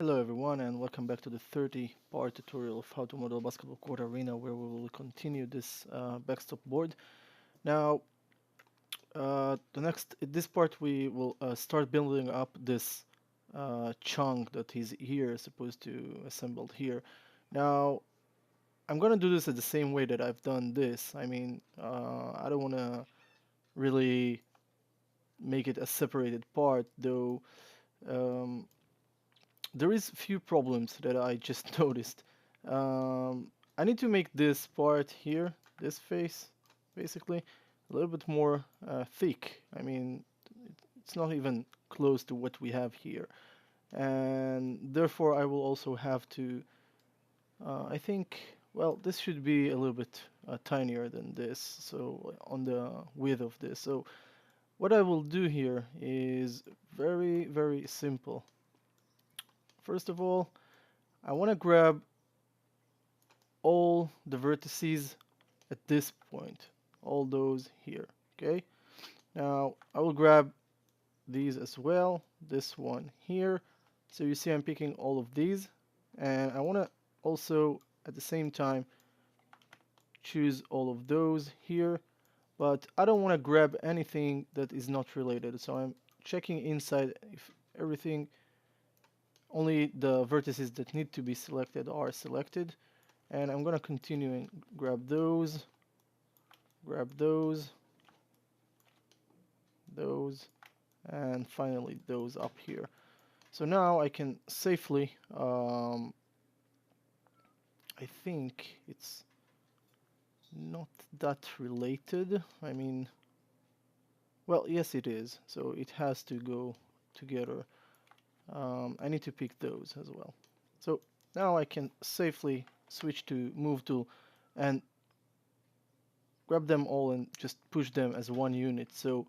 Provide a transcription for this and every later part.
Hello everyone and welcome back to the 30-part tutorial of how to model basketball court arena, where we will continue this backstop board. Now, this part we will start building up this chunk that is here, supposed to assembled here. Now, I'm gonna do this at the same way that I've done this. I don't wanna really make it a separated part, though. Um, there is few problems that I just noticed. I need to make this part here, this face, basically, a little bit more thick. It's not even close to what we have here. And therefore, I will also have to, I think, well, this should be a little bit tinier than this, so on the width of this. So what I will do here is very, very simple. First of all, I want to grab all the vertices at this point, all those here. Okay, now I will grab these as well, this one here. So you see I'm picking all of these, and I want to also at the same time choose all of those here, but I don't want to grab anything that is not related. So I'm checking inside if everything, only the vertices that need to be selected are selected, and I'm gonna continue and grab those, and finally those up here. So now I can safely, I think it's not that related. Well, yes it is, so it has to go together. I need to pick those as well. So now I can safely switch to move tool and grab them all and just push them as one unit, so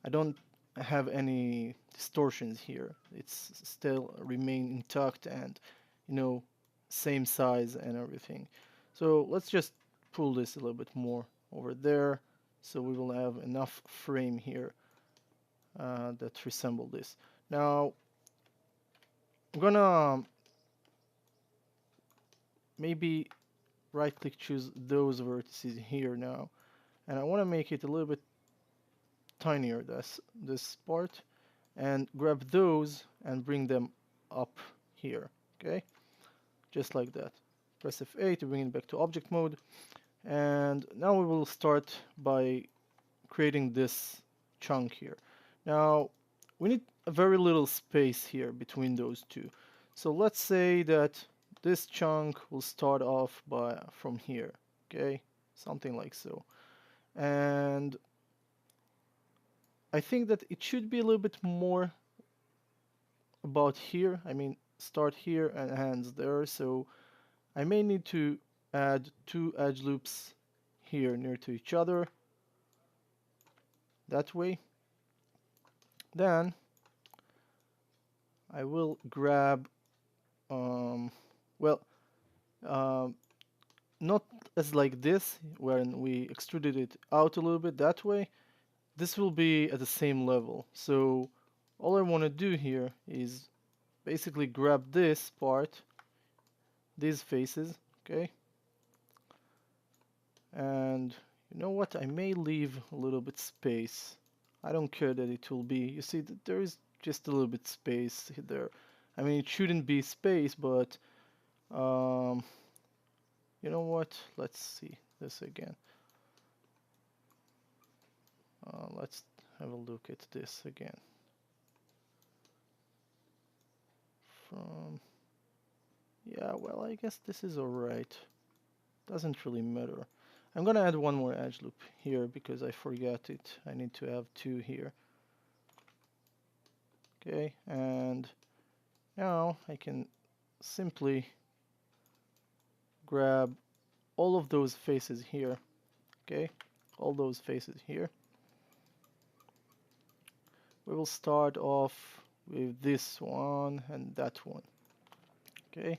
I don't have any distortions here. It's still remain intact and, you know, same size and everything. So let's just pull this a little bit more over there, so we will have enough frame here that resemble this. Now I'm gonna maybe right click, choose those vertices here now, and I want to make it a little bit tinier, this part, and grab those and bring them up here. Okay, just like that. Press F8 to bring it back to object mode, and now we will start by creating this chunk here. Now we need a very little space here between those two, so let's say that this chunk will start off from here. Okay, something like so. And I think that it should be a little bit more about here. Start here and ends there. So I may need to add two edge loops here near to each other. That way. Then I will grab, um, well, um, not as like this, when we extruded it out a little bit that way. This will be at the same level. So all I want to do here is basically grab this part, these faces, okay? And you know what? I may leave a little bit space. I don't care that it will be. You see, there is just a little bit space there. It shouldn't be space, but um, you know what? Let's see this again. Let's have a look at this again. From Yeah, well, I guess this is alright. Doesn't really matter. I'm gonna add one more edge loop here because I forgot it. I need to have two here. Okay, and now I can simply grab all of those faces here. Okay, all those faces here. We will start off with this one and that one. Okay,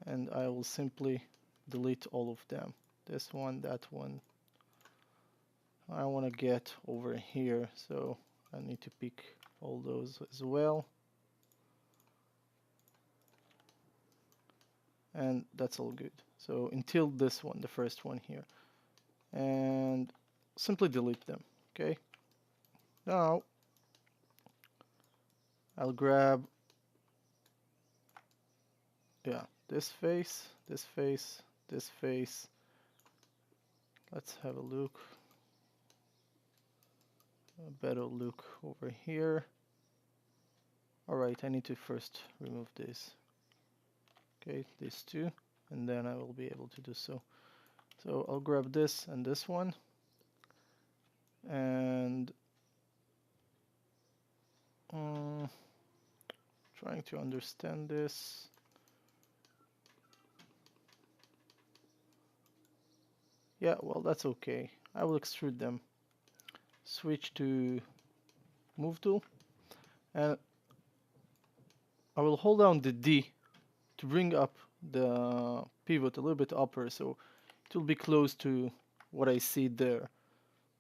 and I will simply delete all of them. This one, that one. I want to get over here, so I need to pick all those as well. and that's all good. So until this one, the first one here, and simply delete them. Okay. Now I'll grab, yeah, this face, this face, this face. Let's have a look, a better look over here. All right, I need to first remove this. Okay, these two, and then I will be able to do so. So I'll grab this and this one, and trying to understand this. Yeah, well, that's okay. I will extrude them. Switch to move tool, and I will hold down the D to bring up the pivot a little bit upper, so it will be close to what I see there.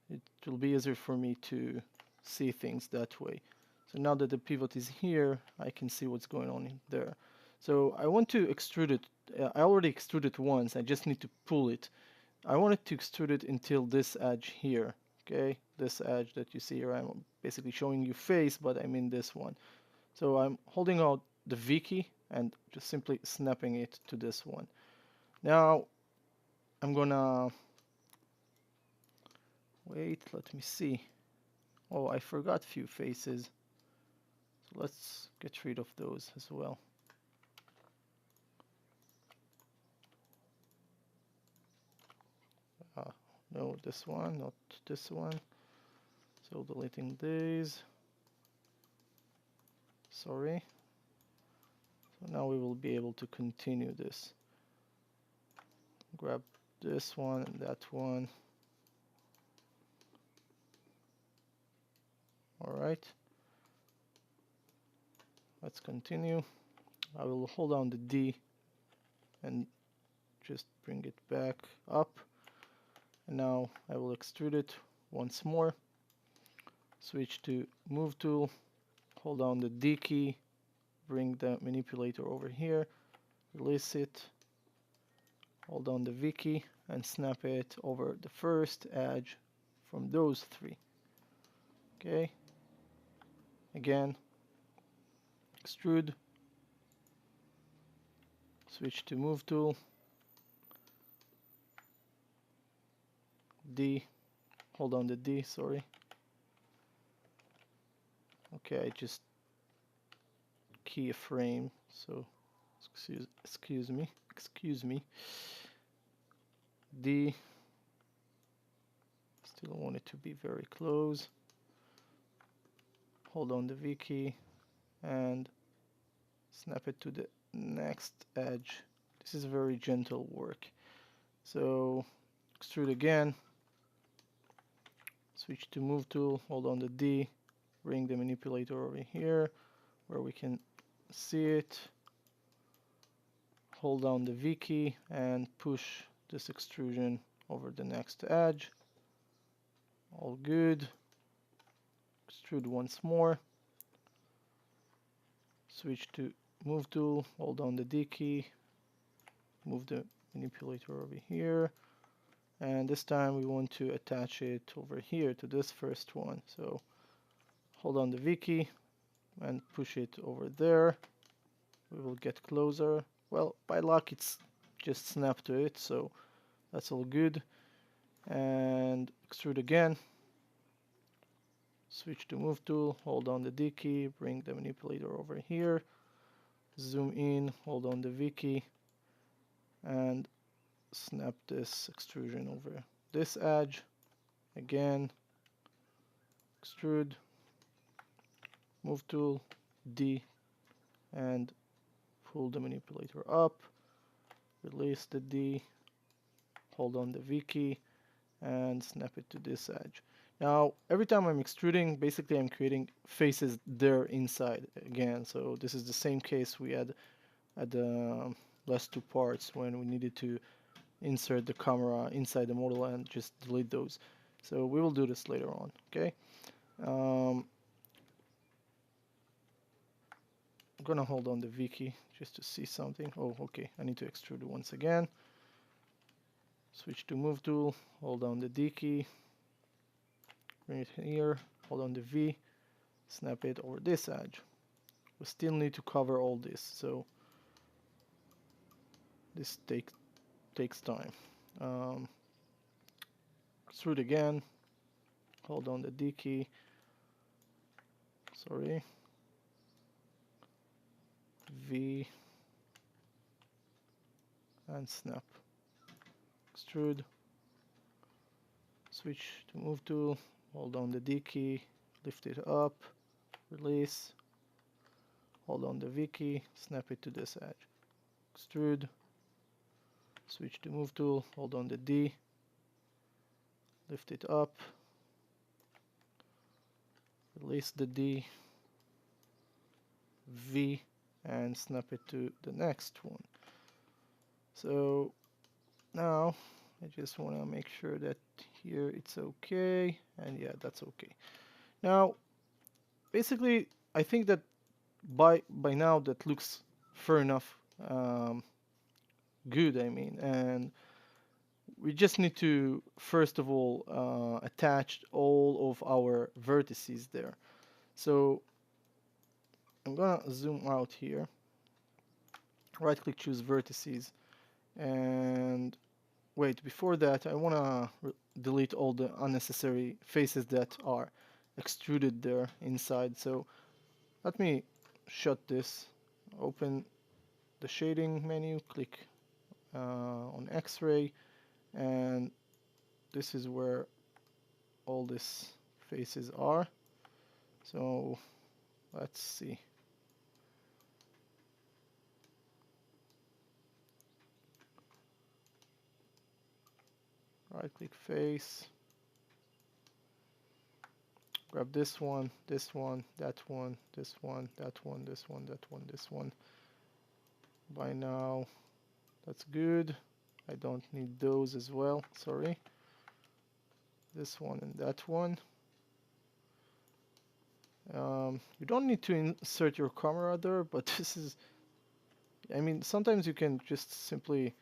It will be easier for me to see things that way. So now that the pivot is here, I can see what's going on in there. So I want to extrude it. I already extruded it once. I just need to pull it. I want it to extrude it until this edge here. Okay, this edge that you see here. I'm basically showing you face, but I mean this one. So I'm holding out the V key and just simply snapping it to this one. Now I'm gonna wait, let me see. Oh, I forgot few faces. So let's get rid of those as well. No, this one, not this one. So deleting these. Sorry. So now we will be able to continue this. Grab this one and that one. All right. Let's continue. I will hold down the D and just bring it back up. And now I will extrude it once more. Switch to move tool, hold down the D key, bring the manipulator over here, release it, hold down the V key, and snap it over the first edge from those three. Okay. Again, extrude, switch to move tool, D, hold on the D, sorry. Okay, I just key a frame, so excuse me. D, still want it to be very close. Hold on the V key and snap it to the next edge. This is very gentle work. So extrude again, switch to move tool, hold on the D, bring the manipulator over here where we can see it, hold down the V key and push this extrusion over the next edge. All good. Extrude once more, switch to move tool, hold down the D key, move the manipulator over here, and this time we want to attach it over here to this first one. So hold on the V key and push it over there. We will get closer. Well, by luck it's just snapped to it, so that's all good. And extrude again, switch to move tool, hold on the D key, bring the manipulator over here, zoom in, hold on the V key, and snap this extrusion over this edge. Again, extrude, move tool, D, and pull the manipulator up, release the D, hold on the V key, and snap it to this edge. Now, every time I'm extruding, basically I'm creating faces there inside again. So this is the same case we had at the last two parts when we needed to insert the camera inside the model and just delete those. So we will do this later on, okay? gonna hold on the V key just to see something. Oh, okay, I need to extrude once again. Switch to move tool, hold down the D key, bring it here, hold on the V, snap it over this edge. We still need to cover all this, so this takes time. Extrude again, hold on the D key, sorry, V, and snap. Extrude, switch to move tool, hold on the D key, lift it up, release, hold on the V key, snap it to this edge. Extrude, switch to move tool, hold on the D, lift it up, release the D, V, and snap it to the next one. So now I just want to make sure that here it's okay, and yeah, that's okay. Now basically I think that by now that looks fair enough, good, I mean, and we just need to first of all attach all of our vertices there. So I'm gonna zoom out here, right click, choose vertices, and wait, before that I wanna delete all the unnecessary faces that are extruded there inside. So let me shut this, open the shading menu, click on X-ray, and this is where all these faces are. So let's see. Right click face, grab this one, this one, that one, this one, that one, this one, that one, this one. By now that's good. I don't need those as well, sorry. This one and that one. You don't need to insert your camera there, but this is, I mean, sometimes you can just simply,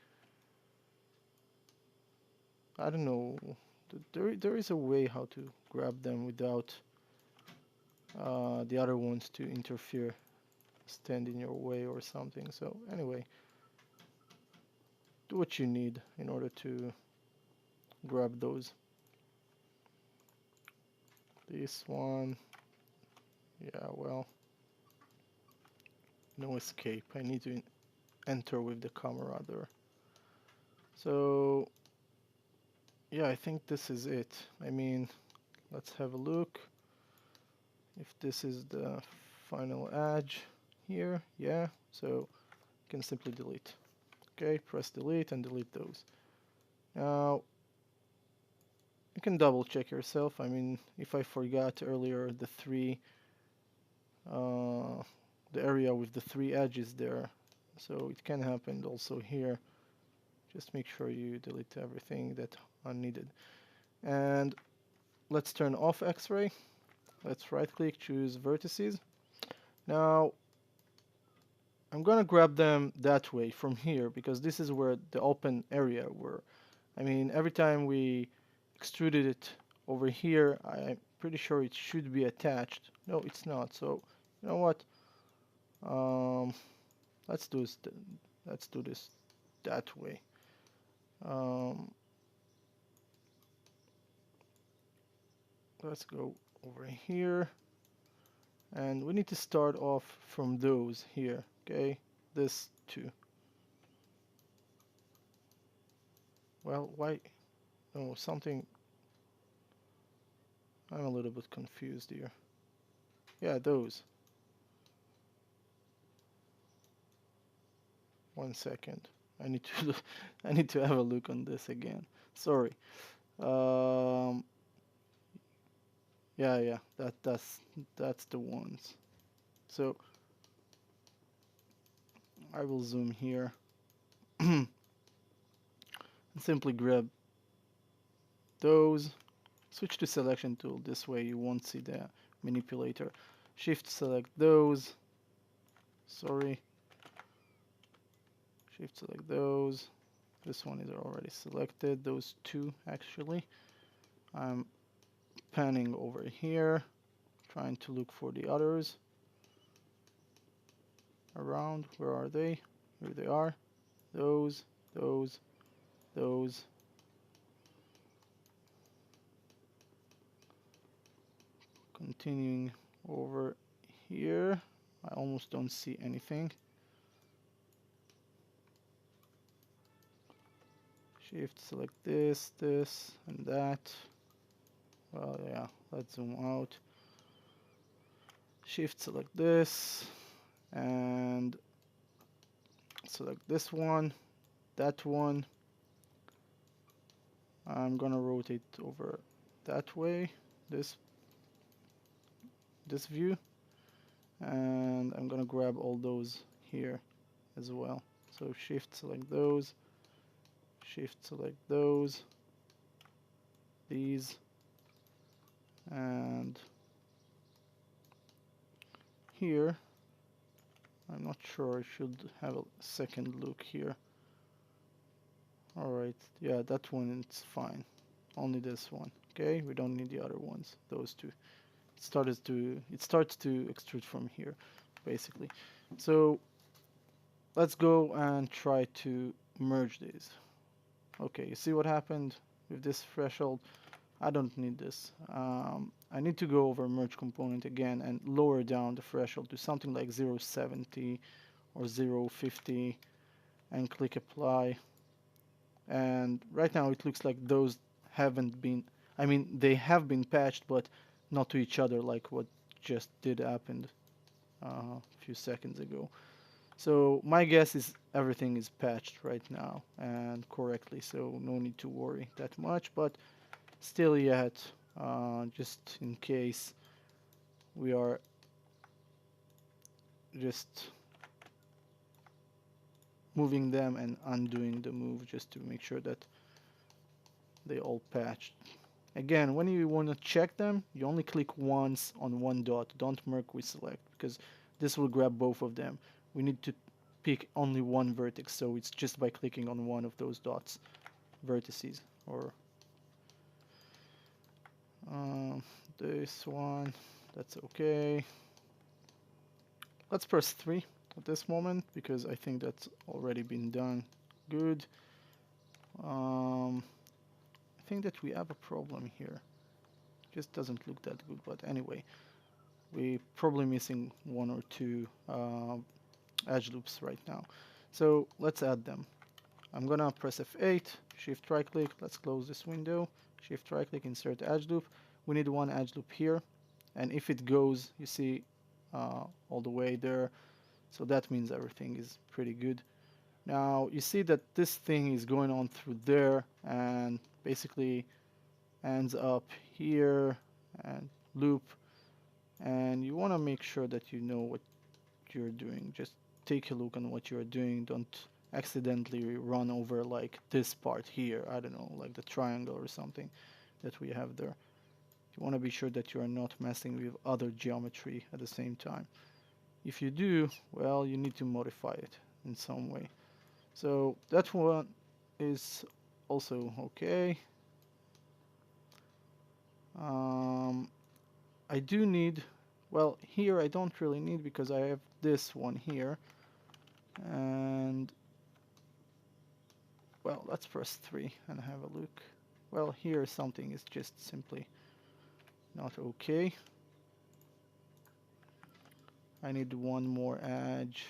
I don't know, there is a way how to grab them without the other ones to interfere, stand in your way or something. So anyway, do what you need in order to grab those. This one, yeah, well, no escape. I need to enter with the camera there. So yeah, I think this is it. I mean, let's have a look if this is the final edge here. Yeah, so you can simply delete. Okay, press delete and delete those. Now you can double check yourself. I mean, if I forgot earlier the area with the three edges there, so it can happen also here. Just make sure you delete everything that unneeded. And let's turn off X-ray. Let's right click, choose vertices. Now I'm gonna grab them that way from here, because this is where the open area were. I mean, every time we extruded it over here, I'm pretty sure it should be attached. No, it's not. So you know what? Let's do this. Let's do this that way. Let's go over here, and we need to start off from those here. Okay, this two. Well, why? No, something. I'm a little bit confused here. Yeah, those. 1 second. I need to I need to have a look on this again. Sorry. Um, yeah, that's the ones. So I will zoom here and simply grab those. Switch to selection tool. This way you won't see the manipulator. Shift select those. Sorry. Shift select those. This one is already selected. Those two actually. I'm panning over here, trying to look for the others around. Where are they? Here they are. Those, those, those. Continuing over here. I almost don't see anything. Shift select this, this, and that. Well, yeah, let's zoom out. Shift select this, and select this one, that one. I'm gonna rotate over that way, this view, and I'm gonna grab all those here as well. So shift select those, shift select those, these, and here. I'm not sure, I should have a second look here. Alright, yeah, that one it's fine. Only this one. Okay, we don't need the other ones, those two. It starts to extrude from here, basically. So let's go and try to merge these. Okay, you see what happened with this threshold? I don't need this. I need to go over merge component again and lower down the threshold to something like 0.70 or 0.50 and click apply. And right now it looks like those haven't been, I mean, they have been patched, but not to each other like what just did happen a few seconds ago. So my guess is everything is patched right now and correctly, so no need to worry that much, but still yet, just in case, we are just moving them and undoing the move just to make sure that they all patched. Again, when you want to check them, you only click once on one dot. Don't merge with select, because this will grab both of them. We need to pick only one vertex, so it's just by clicking on one of those dots, vertices, or this one. That's okay. Let's press 3 at this moment, because I think that's already been done good. I think that we have a problem here. Just doesn't look that good, but anyway, we're probably missing one or two edge loops right now. So let's add them. I'm gonna press F8, shift right click, let's close this window, shift right click, insert edge loop. We need one edge loop here, and if it goes, you see, all the way there, so that means everything is pretty good. Now you see that this thing is going on through there and basically ends up here and loop, and you want to make sure that you know what you're doing. Just take a look on what you're doing. Don't accidentally run over like this part here, I don't know, like the triangle or something that we have there. You want to be sure that you are not messing with other geometry at the same time. If you do, well, you need to modify it in some way. So that one is also okay. I do need, well, here I don't really need because I have this one here. And, well, let's press 3 and have a look. Well, here something is just simply not okay. I need one more edge.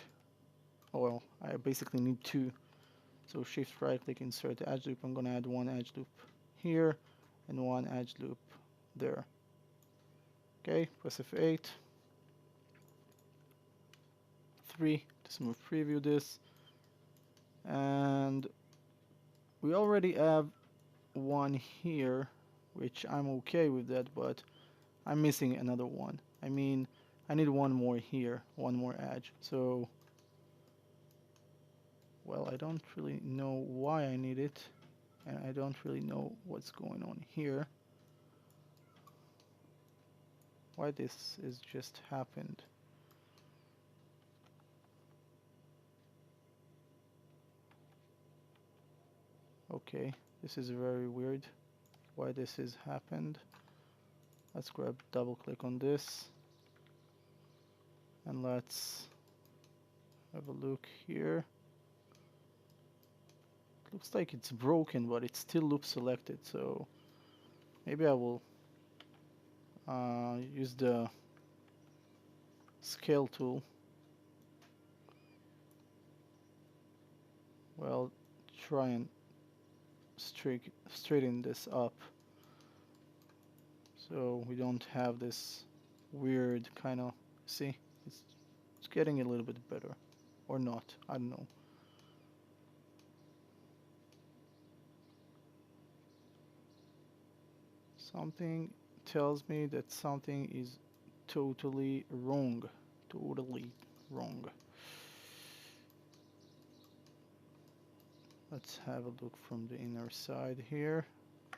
Oh, well, I basically need two. So shift right click, insert edge loop. I'm gonna add one edge loop here and one edge loop there. Okay, press F8. 3 to smooth preview this. And we already have one here, which I'm okay with that, but I'm missing another one. I mean, I need one more here, one more edge. So, well, I don't really know why I need it, and I don't really know what's going on here. Why this is just happened. Okay, this is very weird. Why this has happened? Let's double click on this, and let's have a look here. It looks like it's broken, but it's still loop selected, so maybe I will use the scale tool. Well, try and straighten this up so we don't have this weird kind of, see, it's getting a little bit better, or not, I don't know. Something tells me that something is totally wrong. Totally wrong. Let's have a look from the inner side here.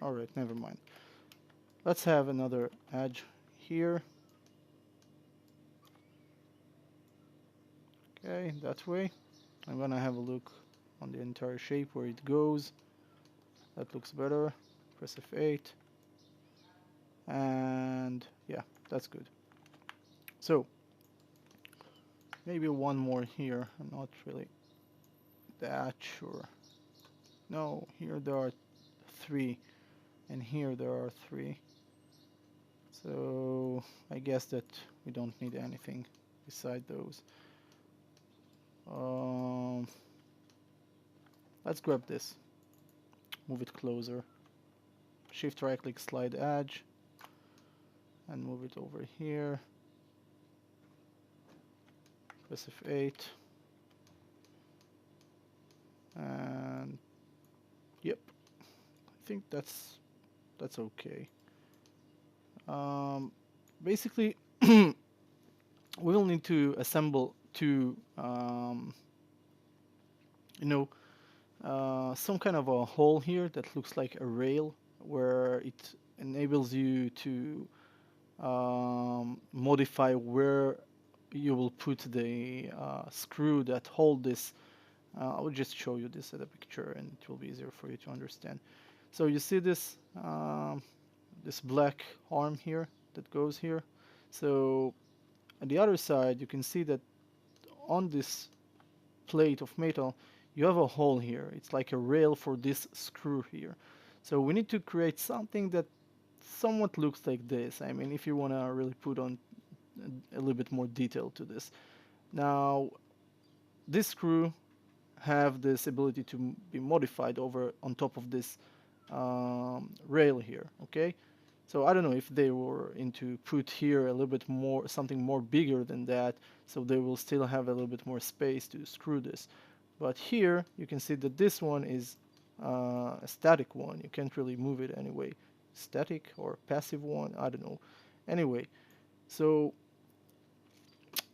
Alright, never mind. Let's have another edge here. Okay, that way. I'm gonna have a look on the entire shape where it goes. That looks better. Press F8. And yeah, that's good. So, maybe one more here. I'm not really that sure. No, here there are 3, and here there are 3. So I guess that we don't need anything beside those. Let's grab this, move it closer, shift right click slide edge, and move it over here. Press F8, and yep, I think that's okay. Basically, we will need to assemble two, some kind of a hole here that looks like a rail, where it enables you to modify where you will put the screw that hold this. I will just show you this at a picture, and it will be easier for you to understand. So you see this this black arm here that goes here. So on the other side, you can see that on this plate of metal, you have a hole here. It's like a rail for this screw here. So we need to create something that somewhat looks like this. I mean, if you want to really put on a little bit more detail to this. Now, this screw have this ability to be modified over on top of this rail here, okay? So I don't know if they were into put here a little bit more, something more bigger than that, so they will still have a little bit more space to screw this. But here you can see that this one is a static one. You can't really move it anyway. Static or passive one, I don't know. Anyway, so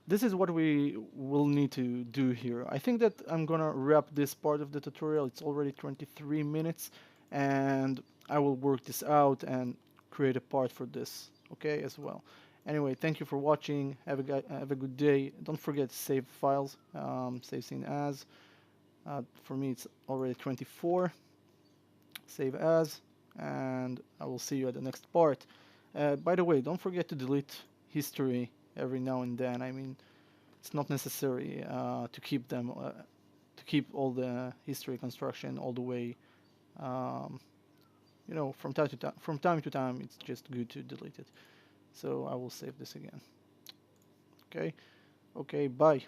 this is what we will need to do here. I think that I'm gonna wrap this part of the tutorial. It's already 23 minutes, and I will work this out and create a part for this, okay, as well. Anyway, thank you for watching. Have a good day. Don't forget to save files, save scene as. For me, it's already 24. Save as, and I will see you at the next part. By the way, don't forget to delete history every now and then. I mean, it's not necessary to keep them, to keep all the history construction all the way. From time to time, it's just good to delete it. So I will save this again. Okay, bye.